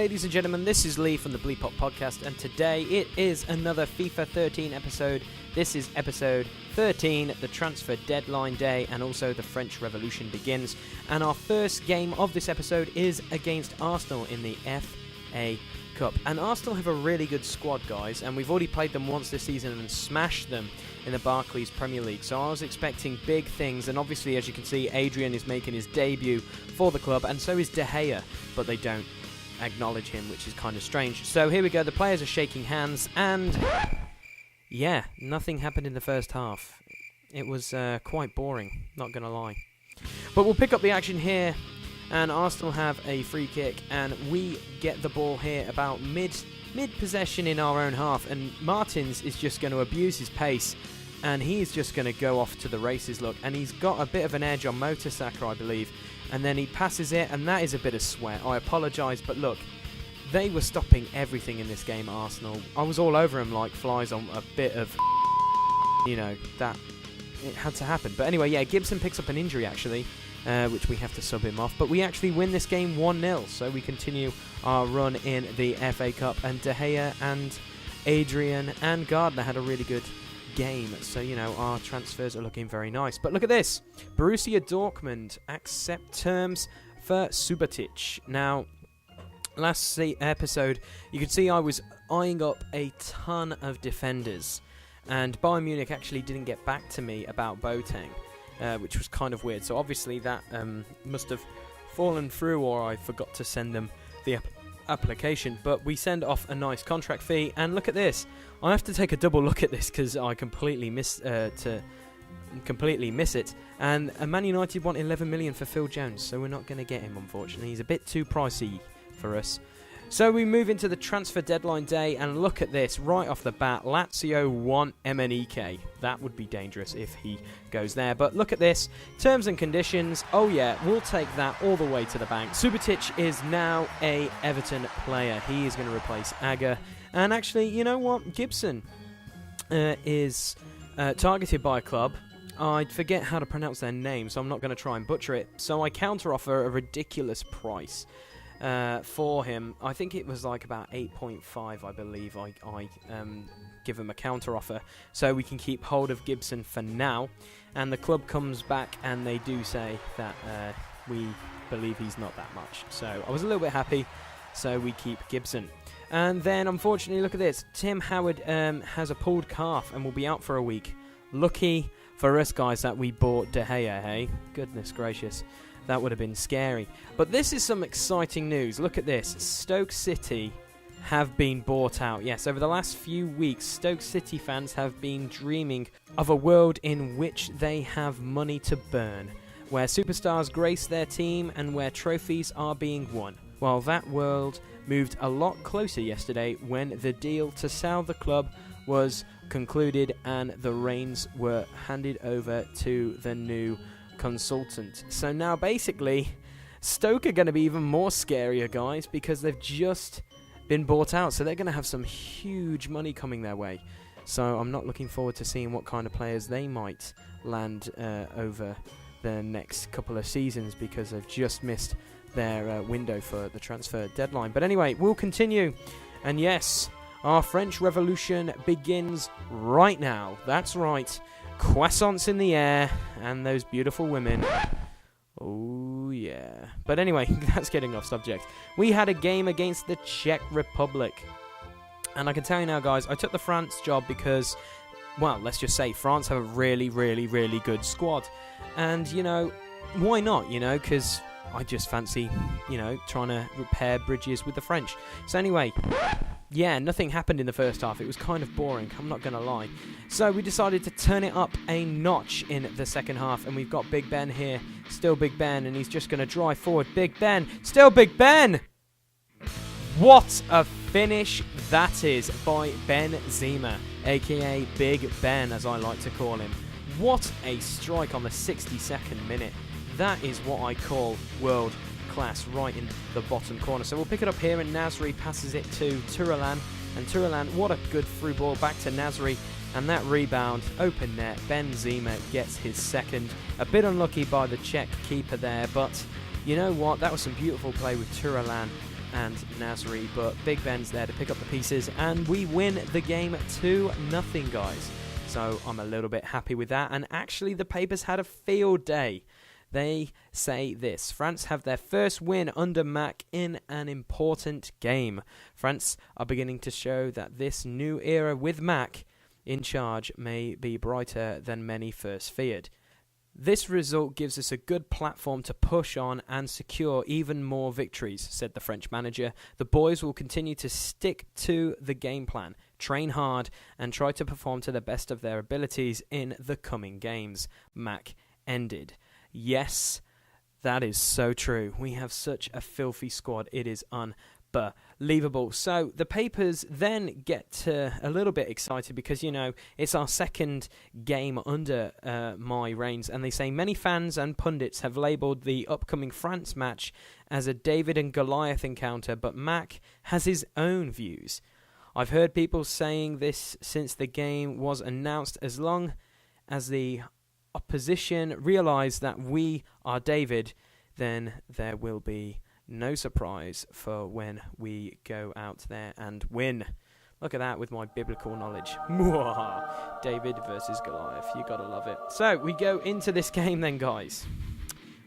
ladies and gentlemen, this is Lee from the Bleep Pop Podcast, and today it is another FIFA 13 episode. This is episode 13, the transfer deadline day, and also the French Revolution begins. And our first game of this episode is against Arsenal in the FA Cup. And Arsenal have a really good squad, guys, and we've already played them once this season and smashed them in the Barclays Premier League. So I was expecting big things, and obviously, as you can see, Adrian is making his debut for the club, and so is De Gea, but they don't acknowledge him, which is kind of strange. So here we go, the players are shaking hands, and yeah, nothing happened in the first half. It was quite boring, not gonna lie. But we'll pick up the action here, and Arsenal have a free kick, and we get the ball here about mid-possession in our own half, and Martins is just going to abuse his pace, and he's just going to go off to the races, look, and he's got a bit of an edge on Mertesacker, I believe, and then he passes it, and that is a bit of sweat. I apologise, but look, they were stopping everything in this game, Arsenal. I was all over him like flies on a bit of, you know, that it had to happen. But anyway, yeah, Gibson picks up an injury, actually, which we have to sub him off. But we actually win this game 1-0, so we continue our run in the FA Cup. And De Gea and Adrian and Gardner had a really good game, so you know, our transfers are looking very nice. But look at this, Borussia Dortmund accept terms for Subotic. Now, last episode you could see I was eyeing up a ton of defenders, and Bayern Munich actually didn't get back to me about Boateng, which was kind of weird. So obviously that must have fallen through, or I forgot to send them the application. But we send off a nice contract fee, and look at this. I have to take a double look at this because I completely miss it. And Man United want 11 million for Phil Jones, so we're not going to get him, unfortunately. He's a bit too pricey for us. So we move into the transfer deadline day, and look at this right off the bat. Lazio want MNEK. That would be dangerous if he goes there. But look at this. Terms and conditions. Oh yeah, we'll take that all the way to the bank. Subotic is now a Everton player. He is going to replace Aga. And actually, you know what? Gibson is targeted by a club. I forget how to pronounce their name, so I'm not going to try and butcher it. So I counter-offer a ridiculous price for him. I think it was like about 8.5, I believe. I give him a counter-offer so we can keep hold of Gibson for now. And the club comes back and they do say that we believe he's not that much. So I was a little bit happy, so we keep Gibson. And then, unfortunately, look at this. Tim Howard has a pulled calf and will be out for a week. Lucky for us, guys, that we bought De Gea, hey? Goodness gracious. That would have been scary. But this is some exciting news. Look at this. Stoke City have been bought out. Yes, over the last few weeks, Stoke City fans have been dreaming of a world in which they have money to burn, where superstars grace their team and where trophies are being won. Well, that world moved a lot closer yesterday when the deal to sell the club was concluded and the reins were handed over to the new consultant. So now basically Stoke are going to be even more scarier, guys, because they've just been bought out, so they're going to have some huge money coming their way. So I'm not looking forward to seeing what kind of players they might land over the next couple of seasons, because they've just missed their window for the transfer deadline. But anyway, we'll continue, and yes, our French Revolution begins right now. That's right, croissants in the air and those beautiful women. Oh yeah. But anyway, that's getting off subject. We had a game against the Czech Republic, and I can tell you now, guys, I took the France job because, well, let's just say France have a really, really, really good squad. And, you know, why not, you know, because I just fancy, you know, trying to repair bridges with the French. So anyway, yeah, nothing happened in the first half. It was kind of boring, I'm not going to lie. So we decided to turn it up a notch in the second half, and we've got Big Ben here. Still Big Ben, and he's just going to drive forward. Big Ben, still Big Ben! What a finish that is by Benzema, aka Big Ben, as I like to call him. What a strike on the 62nd minute. That is what I call world class, right in the bottom corner. So we'll pick it up here, and Nasri passes it to Turelan, and Turelan, what a good through ball back to Nasri, and that rebound, open net, Benzema gets his second. A bit unlucky by the Czech keeper there, but you know what, that was some beautiful play with Turelan and Nasri, but Big Ben's there to pick up the pieces, and we win the game 2-0, guys. So I'm a little bit happy with that, and actually the papers had a field day. They say this: France have their first win under Mac in an important game. France are beginning to show that this new era with Mac in charge may be brighter than many first feared. This result gives us a good platform to push on and secure even more victories, said the French manager. The boys will continue to stick to the game plan, train hard, and try to perform to the best of their abilities in the coming games. Mac ended. Yes, that is so true. We have such a filthy squad. It is unbelievable. So the papers then get a little bit excited because, you know, it's our second game under my reigns. And they say many fans and pundits have labelled the upcoming France match as a David and Goliath encounter, but Mac has his own views. I've heard people saying this since the game was announced. As long as the opposition realise that we are David, then there will be no surprise for when we go out there and win. Look at that with my biblical knowledge. David versus Goliath. You gotta love it. So we go into this game then, guys.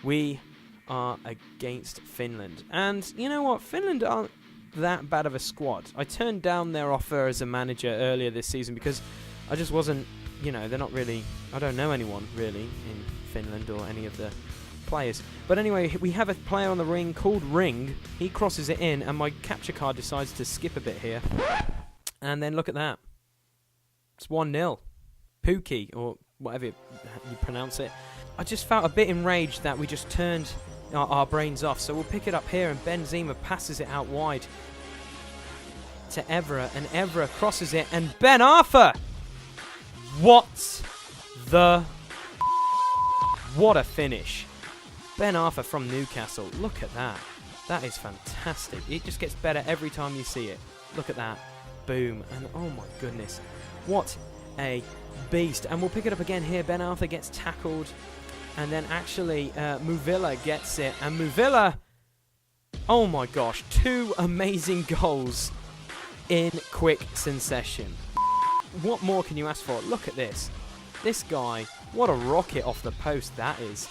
We are against Finland. And you know what? Finland aren't that bad of a squad. I turned down their offer as a manager earlier this season because I just wasn't, you know, they're not really, I don't know anyone really in Finland or any of the players. But anyway, we have a player on the ring called Ring. He crosses it in, and my capture card decides to skip a bit here. And then look at that. It's 1-0. Pookie, or whatever you pronounce it. I just felt a bit enraged that we just turned our brains off. So we'll pick it up here, and Benzema passes it out wide to Evra, and Evra crosses it, and Ben Arthur! What a finish. Ben Arthur from Newcastle. Look at that. That is fantastic. It just gets better every time you see it. Look at that. Boom. And oh my goodness. What a beast. And we'll pick it up again here. Ben Arthur gets tackled. And then actually Muvilla gets it. And Muvilla, oh my gosh, 2 amazing goals in quick succession. What more can you ask for? Look at this. This guy, what a rocket off the post that is.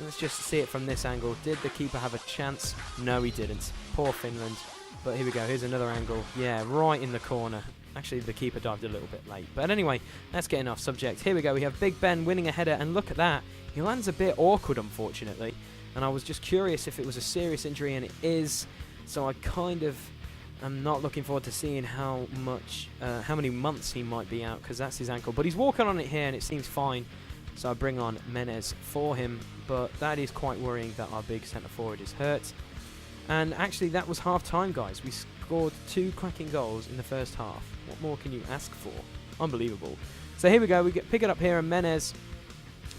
Let's just see it from this angle. Did the keeper have a chance? No, he didn't. Poor Finland. But here we go. Here's another angle. Yeah, right in the corner. Actually, the keeper dived a little bit late. But anyway, let's get off subject. Here we go. We have Big Ben winning a header. And look at that. He lands a bit awkward, unfortunately. And I was just curious if it was a serious injury, and it is. So I kind of am not looking forward to seeing how many months he might be out, because that's his ankle. But he's walking on it here, and it seems fine. So I bring on Menez for him. But that is quite worrying that our big centre forward is hurt. And actually, that was half-time, guys. We scored 2 cracking goals in the first half. What more can you ask for? Unbelievable. So here we go. We pick it up here, and Menez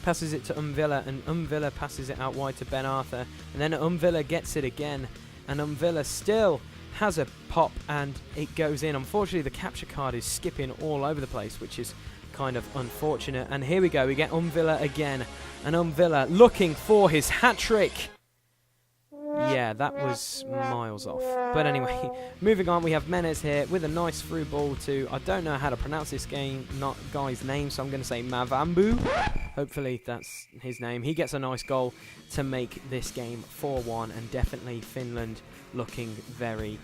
passes it to Villa, and Villa passes it out wide to Ben Arthur. And then Villa gets it again. And Villa still has a pop, and it goes in. Unfortunately, the capture card is skipping all over the place, which is kind of unfortunate. And here we go. We get Villa again. And Villa looking for his hat-trick. Yeah, that was miles off. But anyway, moving on, we have Menez here with a nice through ball to, I don't know how to pronounce this guy's name, so I'm going to say Mavambu. Hopefully that's his name. He gets a nice goal to make this game 4-1, and definitely Finland looking very,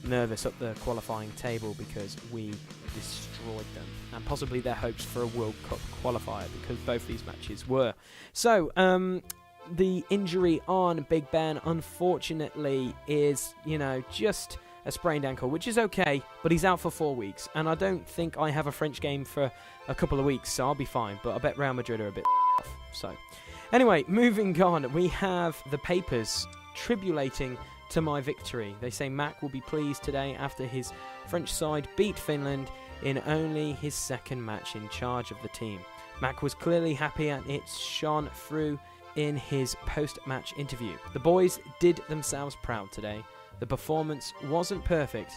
nervous up the qualifying table because we destroyed them, and possibly their hopes for a World Cup qualifier, because both these matches were. So, the injury on Big Ben, unfortunately, is, just a sprained ankle, which is okay, but he's out for 4 weeks, and I don't think I have a French game for a couple of weeks, so I'll be fine, but I bet Real Madrid are a bit off. So, anyway, moving on, we have the papers tribulating to my victory. They say Mac will be pleased today after his French side beat Finland in only his second match in charge of the team. Mac was clearly happy, and it shone through in his post-match interview. The boys did themselves proud today. The performance wasn't perfect,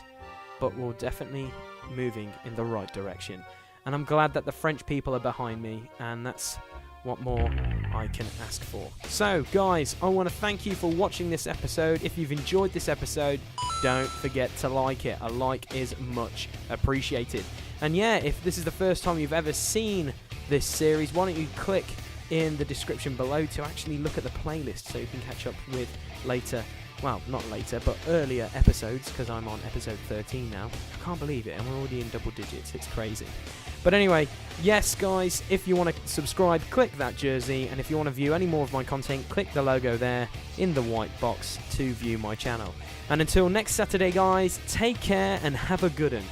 but we're definitely moving in the right direction. And I'm glad that the French people are behind me, and that's what more I can ask for. So, guys, I want to thank you for watching this episode. If you've enjoyed this episode, don't forget to like it. A like is much appreciated. And yeah, if this is the first time you've ever seen this series, why don't you click in the description below to actually look at the playlist so you can catch up with later, well, not later, but earlier episodes, because I'm on episode 13 now. I can't believe it, and we're already in double digits. It's crazy. But anyway, yes, guys, if you want to subscribe, click that jersey, and if you want to view any more of my content, click the logo there in the white box to view my channel. And until next Saturday, guys, take care and have a good one.